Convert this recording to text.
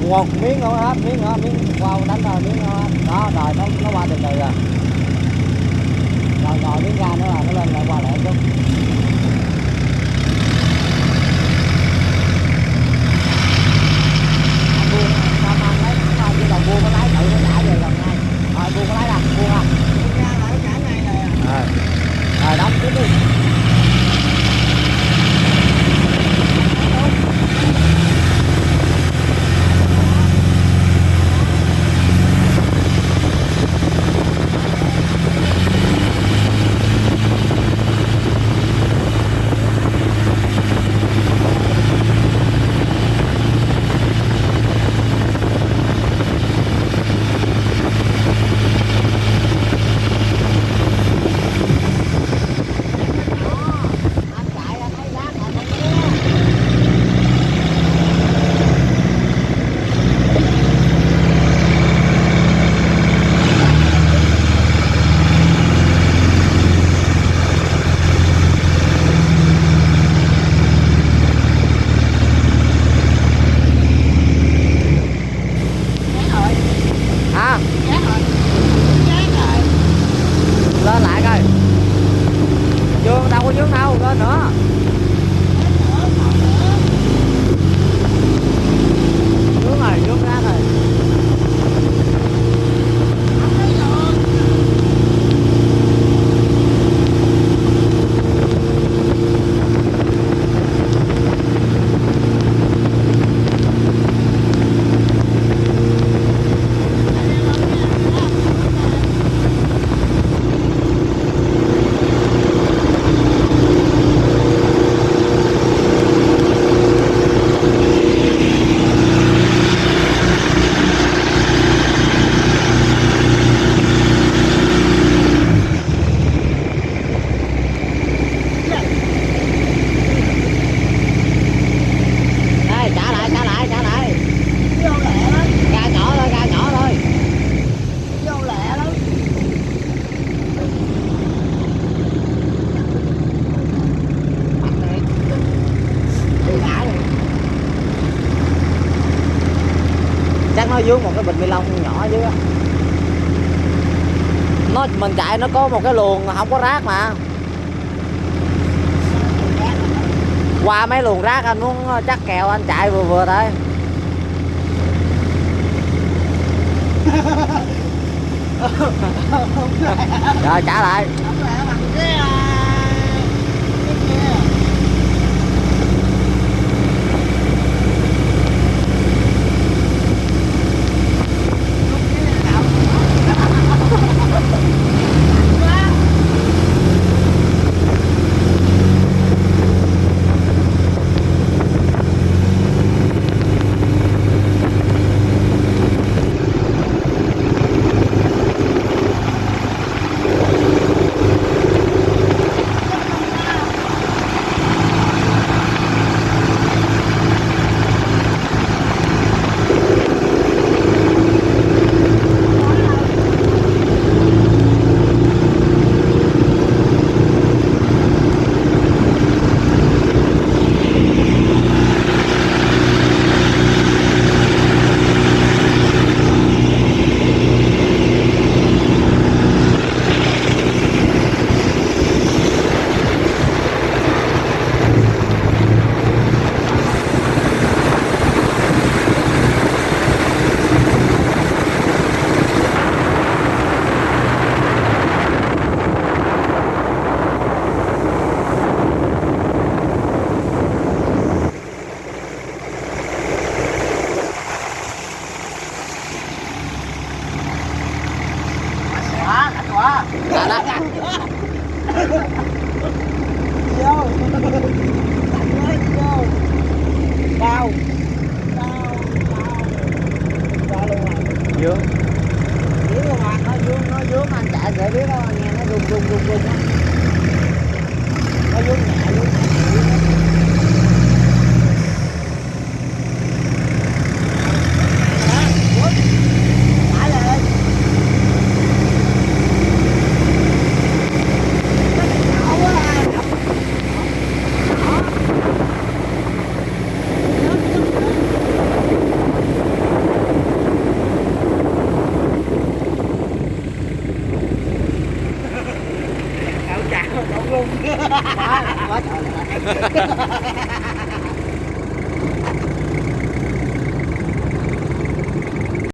một miếng nữa hết, miếng nữa, miếng qua đánh ra miếng nữa hết. Đó rồi nó qua từ từ rồi. Rồi miếng ra nữa là nó lên lại qua lại chút. Buông con lấy cái đầu buông nó lái tự nó trả về gần ngay. Rồi buông nó lái ra, buông ra. Buông ra là nó trả ngay rồi. Rồi đóng tiếp đi. Lên lại coi. Dương đâu có dương đâu, lên nữa. Dương ra rồi. Chắc nó vướng một cái bịch ni lông nhỏ dưới á. Mình chạy nó có một cái luồng không có rác mà. Qua mấy luồng rác anh muốn chắc kèo anh chạy vừa vừa thôi. Rồi trả lại. Vướng. Vướng luôn mà, nó vướng anh chạy để biết đó, nghe nó rung á. Nó vướng nhẹ. quá trời.